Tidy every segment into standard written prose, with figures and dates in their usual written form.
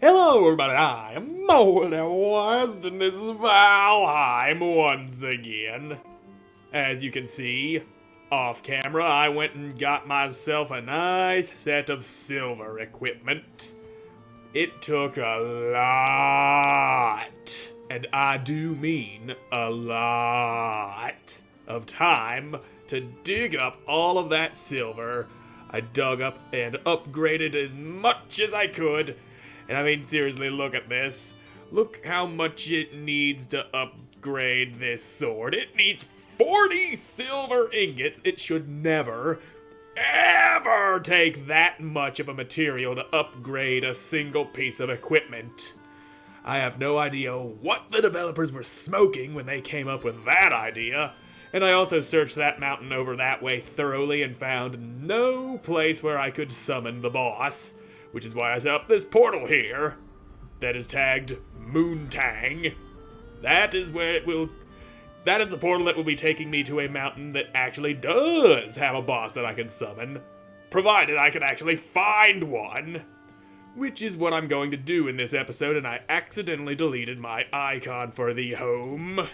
Hello everybody, I am Moldy West, and this is Valheim once again. As you can see, off camera, I went and got myself a nice set of silver equipment. It took a lot, and I do mean a lot, of time to dig up all of that silver. I dug up and upgraded as much as I could. And I mean, seriously, look at this. Look how much it needs to upgrade this sword. It needs 40 silver ingots. It should never, ever take that much of a material to upgrade a single piece of equipment. I have no idea what the developers were smoking when they came up with that idea. And I also searched that mountain over that way thoroughly and found no place where I could summon the boss. Which is why I set up this portal here that is tagged Moontang. That is the portal that will be taking me to a mountain that actually does have a boss that I can summon, provided I can actually find one. Which is what I'm going to do in this episode, and I accidentally deleted my icon for the home.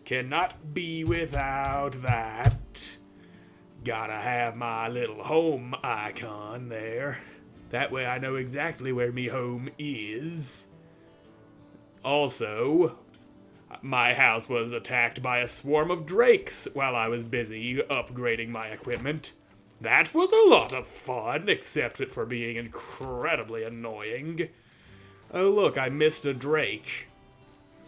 Cannot be without that. Gotta have my little home icon there. That way I know exactly where me home is. Also, my house was attacked by a swarm of drakes while I was busy upgrading my equipment. That was a lot of fun, except for being incredibly annoying. Oh look, I missed a drake.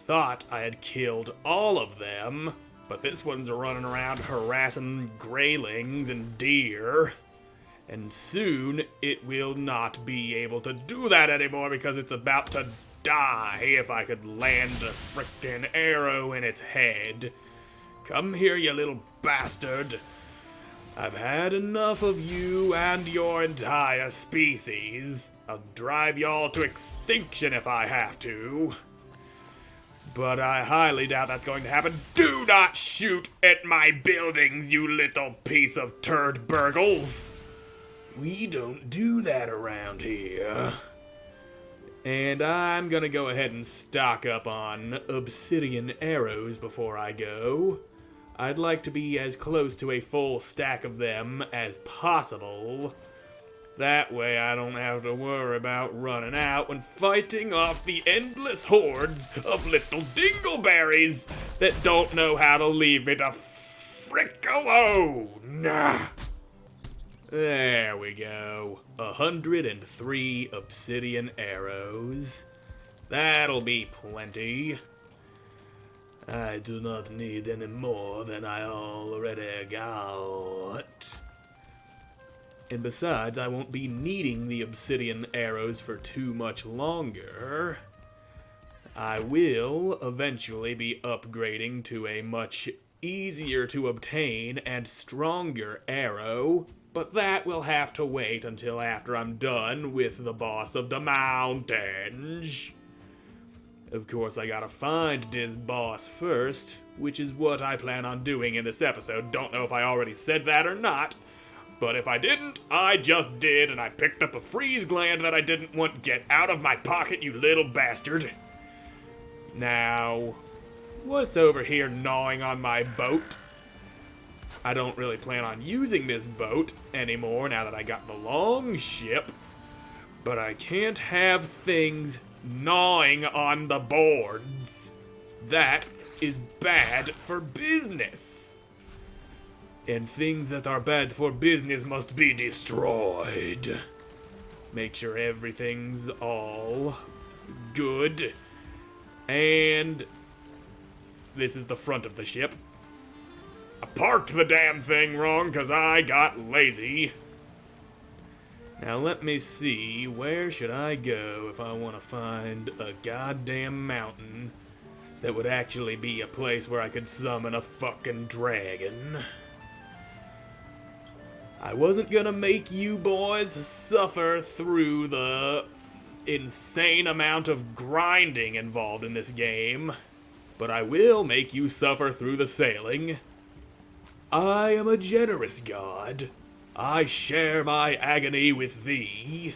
Thought I had killed all of them, but this one's running around harassing greylings and deer. And soon, it will not be able to do that anymore because it's about to die if I could land a frickin' arrow in its head. Come here, you little bastard. I've had enough of you and your entire species. I'll drive y'all to extinction if I have to. But I highly doubt that's going to happen. Do not shoot at my buildings, you little piece of turd burgles! We don't do that around here. And I'm gonna go ahead and stock up on obsidian arrows before I go. I'd like to be as close to a full stack of them as possible. That way I don't have to worry about running out when fighting off the endless hordes of little dingleberries that don't know how to leave me to frick alone. There we go. 103 obsidian arrows. That'll be plenty. I do not need any more than I already got. And besides, I won't be needing the obsidian arrows for too much longer. I will eventually be upgrading to a much easier to obtain and stronger arrow. But that will have to wait until after I'm done with the boss of the mountains. Of course, I gotta find this boss first, which is what I plan on doing in this episode. Don't know if I already said that or not, but if I didn't, I just did, and I picked up a freeze gland that I didn't want. Get out of my pocket, you little bastard. Now, what's over here gnawing on my boat? I don't really plan on using this boat anymore now that I got the long ship, but I can't have things gnawing on the boards. That is bad for business. And things that are bad for business must be destroyed. Make sure everything's all good. And this is the front of the ship. I parked the damn thing wrong because I got lazy. Now let me see, where should I go if I want to find a goddamn mountain that would actually be a place where I could summon a fucking dragon? I wasn't gonna make you boys suffer through the insane amount of grinding involved in this game, but I will make you suffer through the sailing. I am a generous god. I share my agony with thee.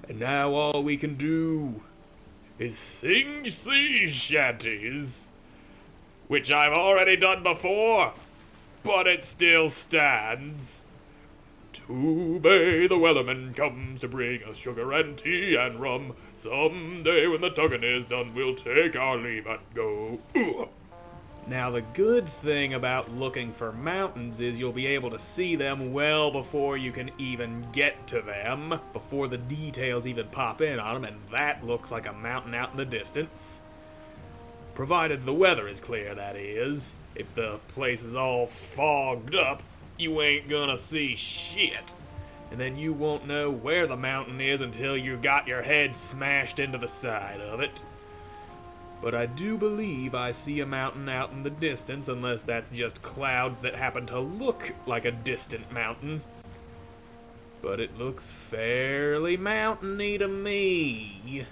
And now all we can do is sing sea shanties, which I've already done before, but it still stands. Toobay the Wellerman comes to bring us sugar and tea and rum. Someday when the tugging is done, we'll take our leave and go. Ooh. Now the good thing about looking for mountains is you'll be able to see them well before you can even get to them, before the details even pop in on them, and that looks like a mountain out in the distance. Provided the weather is clear, that is. If the place is all fogged up, you ain't gonna see shit. And then you won't know where the mountain is until you got your head smashed into the side of it. But I do believe I see a mountain out in the distance, unless that's just clouds that happen to look like a distant mountain. But it looks fairly mountainy to me.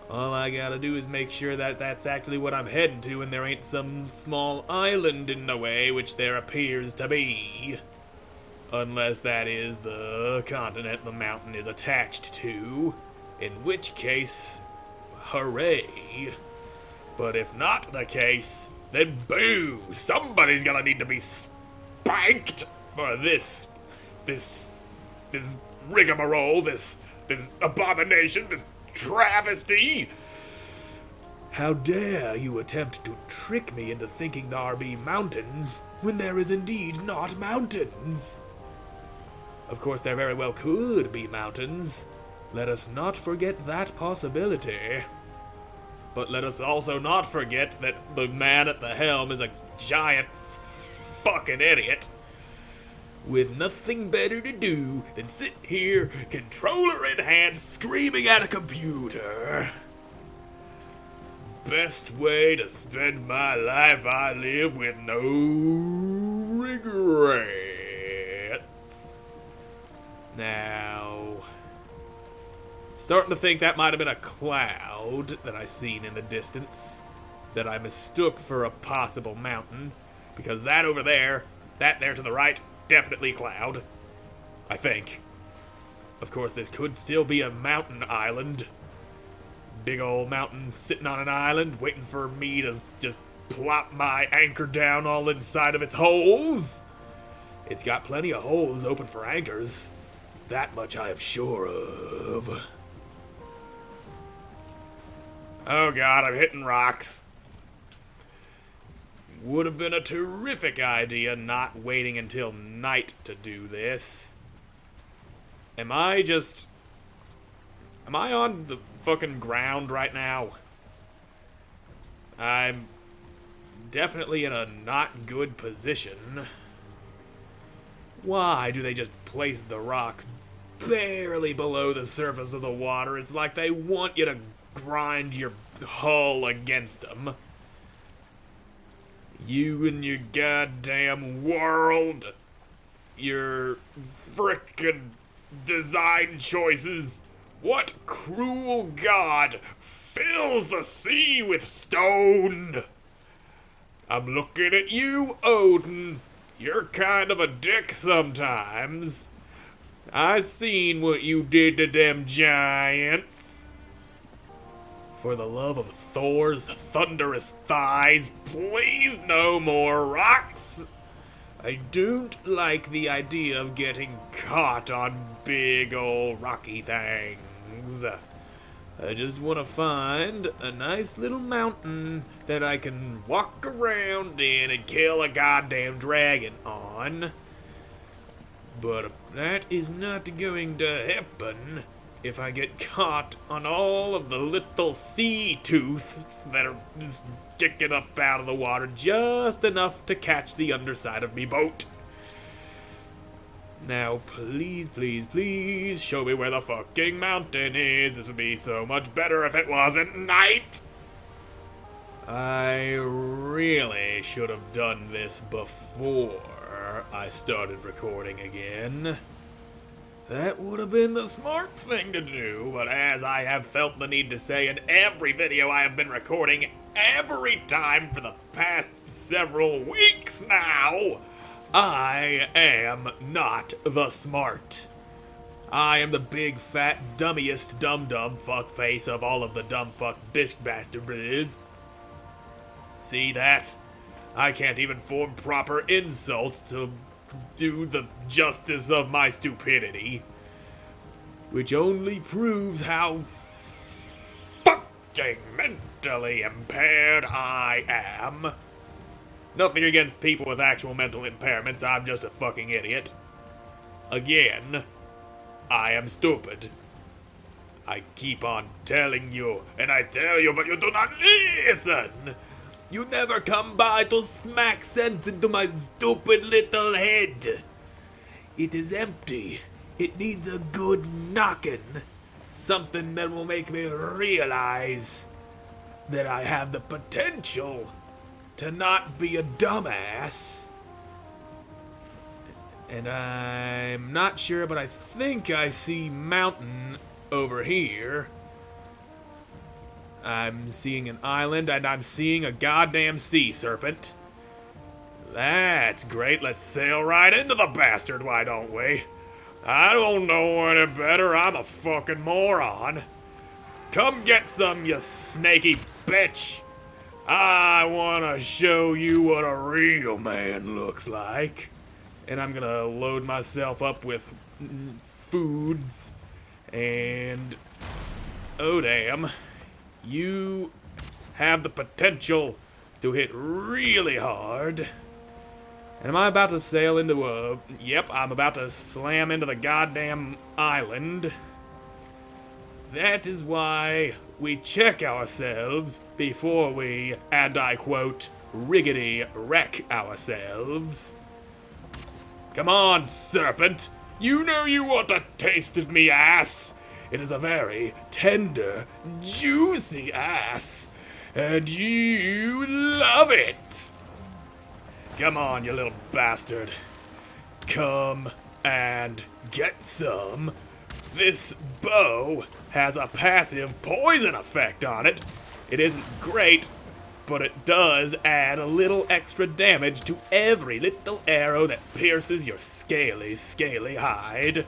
All I gotta do is make sure that that's actually what I'm heading to and there ain't some small island in the way, which there appears to be. Unless that is the continent the mountain is attached to, in which case, hooray. But if not the case, then boo! Somebody's gonna need to be spanked for this rigmarole, this abomination, this travesty! How dare you attempt to trick me into thinking there be mountains when there is indeed not mountains? Of course, there very well could be mountains. Let us not forget that possibility. But let us also not forget that the man at the helm is a giant fucking idiot with nothing better to do than sit here, controller in hand, screaming at a computer. Best way to spend my life I live with no regrets. Now, starting to think that might have been a cloud that I seen in the distance that I mistook for a possible mountain, because that over there, that there to the right, definitely cloud, I think. Of course, this could still be a mountain island. Big old mountain sitting on an island waiting for me to just plop my anchor down all inside of its holes. It's got plenty of holes open for anchors. That much I am sure of. Oh god, I'm hitting rocks. Would have been a terrific idea not waiting until night to do this. Am I on the fucking ground right now? I'm definitely in a not good position. Why do they just place the rocks barely below the surface of the water? It's like they want you to grind your hull against them. You and your goddamn world. Your frickin' design choices. What cruel god fills the sea with stone? I'm looking at you, Odin. You're kind of a dick sometimes. I seen what you did to them giants. For the love of Thor's thunderous thighs, please no more rocks. I don't like the idea of getting caught on big old rocky things. I just want to find a nice little mountain that I can walk around in and kill a goddamn dragon on. But that is not going to happen if I get caught on all of the little sea tooths that are sticking up out of the water just enough to catch the underside of me boat. Now, please, please, please show me where the fucking mountain is. This would be so much better if it wasn't night. I really should have done this before I started recording again. That would have been the smart thing to do, but as I have felt the need to say in every video I have been recording every time for the past several weeks now, I am not the smart. I am the big, fat, dummiest dum-dum fuckface of all of the dumb fuck bastardries. See that? I can't even form proper insults to do the justice of my stupidity. Which only proves how fucking mentally impaired I am. Nothing against people with actual mental impairments, I'm just a fucking idiot. Again, I am stupid. I keep on telling you, and I tell you, but you do not listen! You never come by to smack sense into my stupid little head. It is empty. It needs a good knocking. Something that will make me realize that I have the potential to not be a dumbass. And I'm not sure, but I think I see Mountain over here. I'm seeing an island, and I'm seeing a goddamn sea serpent. That's great. Let's sail right into the bastard, why don't we? I don't know any better. I'm a fucking moron. Come get some, you snaky bitch. I want to show you what a real man looks like. And I'm gonna load myself up with foods. And oh damn, you have the potential to hit really hard. And am I about to sail into a... Yep, I'm about to slam into the goddamn island. That is why we check ourselves before we, and I quote, riggedy wreck ourselves. Come on, Serpent. You know you want a taste of me ass. It is a very tender, juicy ass. And you love it. Come on, you little bastard. Come and get some. This bow has a passive poison effect on it. It isn't great, but it does add a little extra damage to every little arrow that pierces your scaly, scaly hide.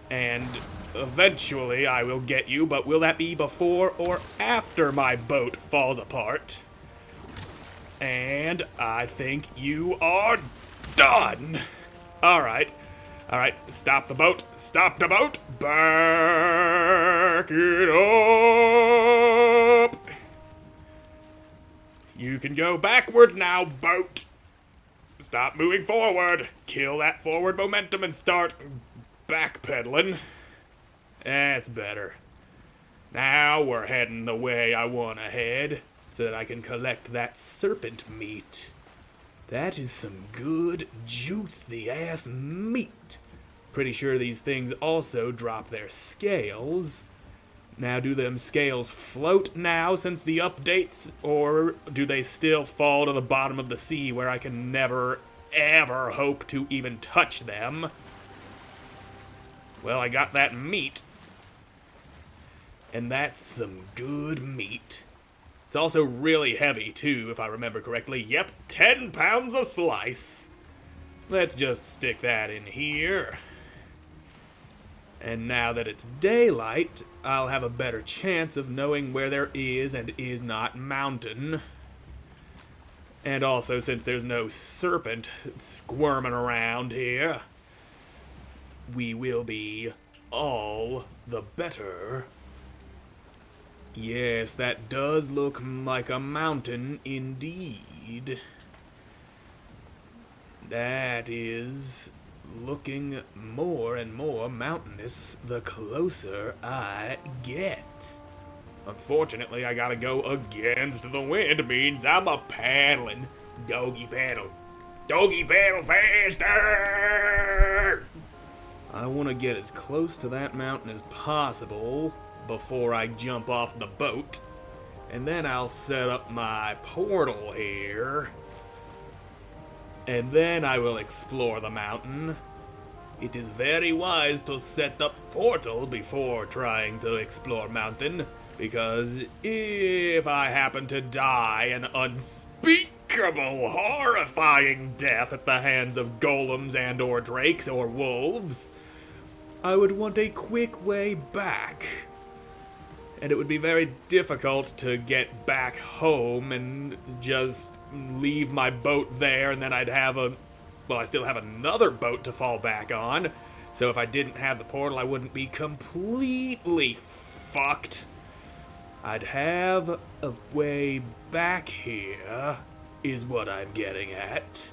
And eventually I will get you, but will that be before or after my boat falls apart? And I think you are done. Alright, stop the boat, back it up. You can go backward now, boat. Stop moving forward, kill that forward momentum and start backpedaling. That's better. Now we're heading the way I want to head, so that I can collect that serpent meat. That is some good, juicy-ass meat. Pretty sure these things also drop their scales. Now, do them scales float now since the updates, or do they still fall to the bottom of the sea where I can never, ever hope to even touch them? Well, I got that meat. And that's some good meat. It's also really heavy, too, if I remember correctly. Yep, 10 pounds a slice. Let's just stick that in here. And now that it's daylight, I'll have a better chance of knowing where there is and is not mountain. And also, since there's no serpent squirming around here, we will be all the better. Yes, that does look like a mountain indeed. That is looking more and more mountainous the closer I get. Unfortunately, I gotta go against the wind. Means I'm a paddling. Doggy paddle. Doggy paddle faster! I want to get as close to that mountain as possible before I jump off the boat. And then I'll set up my portal here. And then I will explore the mountain. It is very wise to set up portal before trying to explore mountain, because if I happen to die an unspeakable, horrifying death at the hands of golems and or drakes or wolves, I would want a quick way back. And it would be very difficult to get back home and just leave my boat there, and then I'd have I still have another boat to fall back on. So if I didn't have the portal, I wouldn't be completely fucked. I'd have a way back here, is what I'm getting at.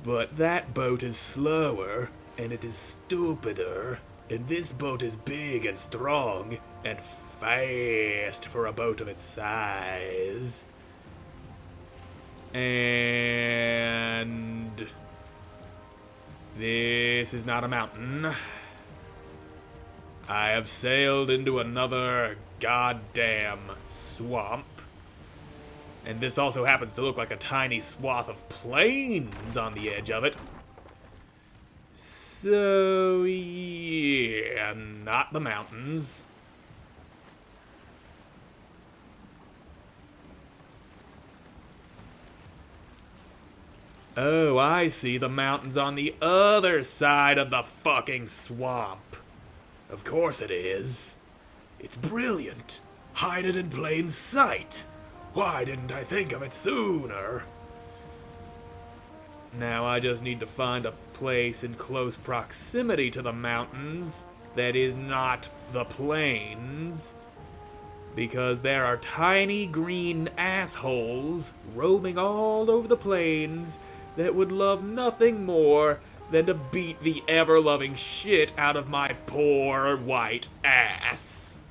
But that boat is slower, and it is stupider, and this boat is big and strong and fast for a boat of its size. And this is not a mountain. I have sailed into another goddamn swamp. And this also happens to look like a tiny swath of plains on the edge of it. So, yeah, not the mountains. Oh, I see, the mountains on the other side of the fucking swamp. Of course it is. It's brilliant. Hide it in plain sight. Why didn't I think of it sooner? Now I just need to find a place in close proximity to the mountains that is not the plains, because there are tiny green assholes roaming all over the plains that would love nothing more than to beat the ever-loving shit out of my poor white ass.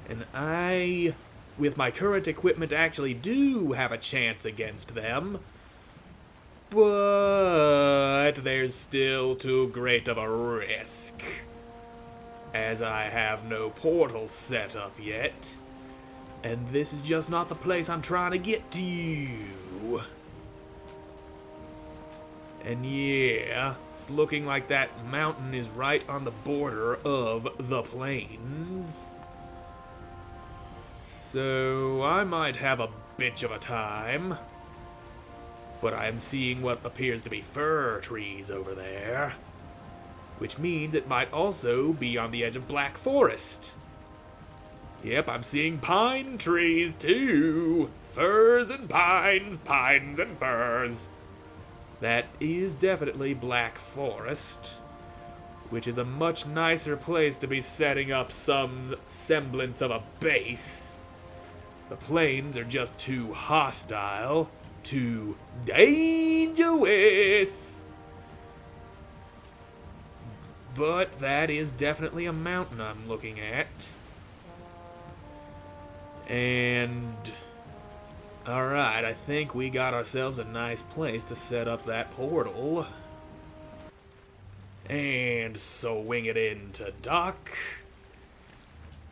And I, with my current equipment, actually do have a chance against them. But there's still too great of a risk, as I have no portal set up yet, and this is just not the place I'm trying to get to. And yeah, it's looking like that mountain is right on the border of the plains. So I might have a bitch of a time. But I am seeing what appears to be fir trees over there, which means it might also be on the edge of Black Forest. Yep, I'm seeing pine trees too. Firs and pines, pines and firs. That is definitely Black Forest, which is a much nicer place to be setting up some semblance of a base. The plains are just too hostile. Too dangerous. But that is definitely a mountain I'm looking at. And alright, I think we got ourselves a nice place to set up that portal. And swing it into dock.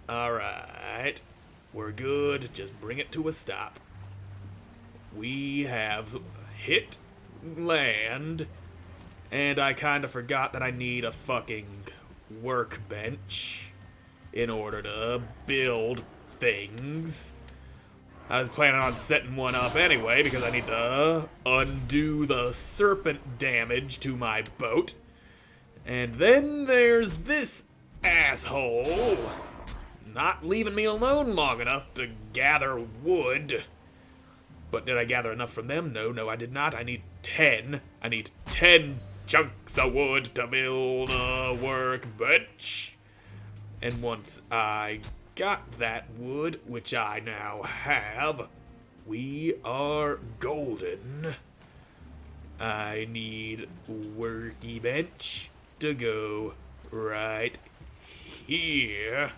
Alright, we're good. Just bring it to a stop. We have hit land, and I kind of forgot that I need a fucking workbench in order to build things. I was planning on setting one up anyway because I need to undo the Serpent damage to my boat. And then there's this asshole not leaving me alone long enough to gather wood. But did I gather enough from them? No, I did not. I need 10. I need 10 chunks of wood to build a workbench. And once I got that wood, which I now have, we are golden. I need worky bench to go right here.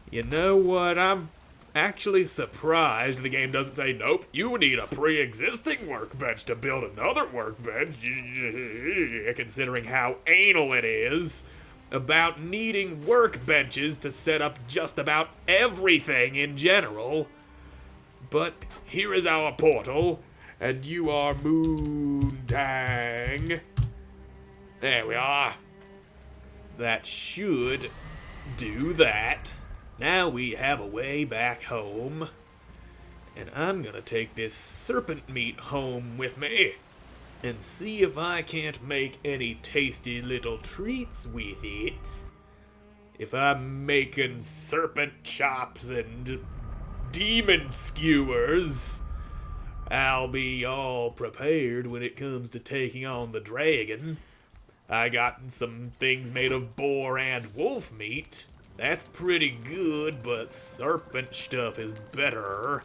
You know what? I'm actually surprised the game doesn't say, nope, you need a pre-existing workbench to build another workbench, considering how anal it is about needing workbenches to set up just about everything in general. But here is our portal, and you are Moontang. There we are. That should do that. Now we have a way back home, and I'm gonna take this serpent meat home with me. and see if I can't make any tasty little treats with it. If I'm making serpent chops and demon skewers, I'll be all prepared when it comes to taking on the dragon. I got some things made of boar and wolf meat. That's pretty good, but serpent stuff is better.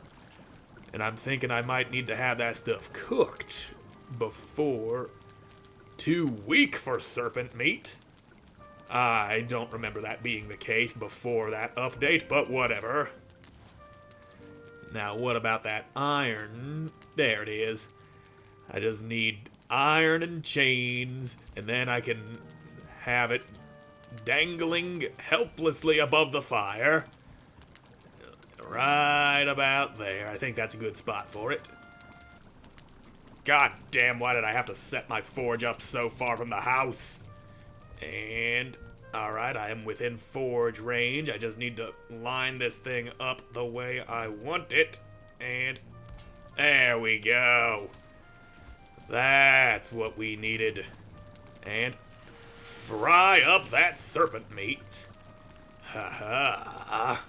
And I'm thinking I might need to have that stuff cooked before. Too weak for serpent meat. I don't remember that being the case before that update, but whatever. Now, what about that iron? There it is. I just need iron and chains, and then I can have it dangling helplessly above the fire. Right about there. I think that's a good spot for it. God damn, why did I have to set my forge up so far from the house? And, alright, I am within forge range. I just need to line this thing up the way I want it. And there we go. That's what we needed. And fry up that serpent meat. Ha.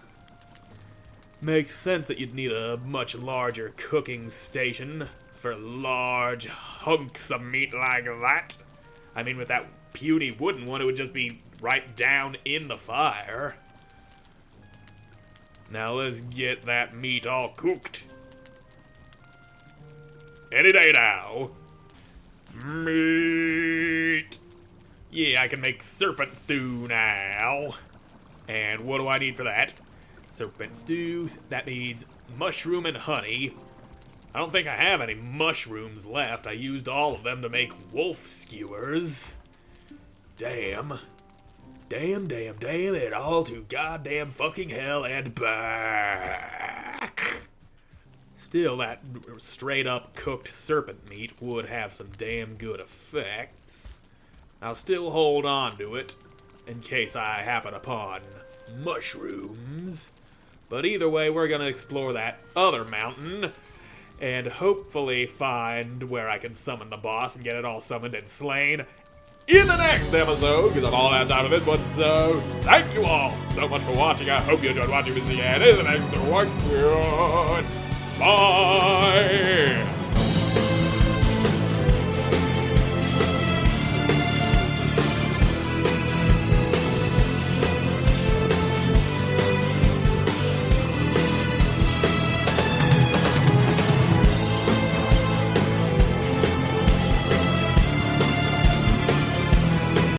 Makes sense that you'd need a much larger cooking station for large hunks of meat like that. I mean, with that puny wooden one, it would just be right down in the fire. Now let's get that meat all cooked. Any day now. Meat. Yeah, I can make serpent stew now. And what do I need for that? Serpent stew. That needs mushroom and honey. I don't think I have any mushrooms left. I used all of them to make wolf skewers. Damn. Damn, it all to goddamn fucking hell and back. Still, that straight up cooked serpent meat would have some damn good effects. I'll still hold on to it in case I happen upon mushrooms. But either way, we're gonna explore that other mountain and hopefully find where I can summon the boss and get it all summoned and slain in the next episode, because I'm all out of this one. So thank you all so much for watching. I hope you enjoyed watching. We'll see you in the next one. Goodbye.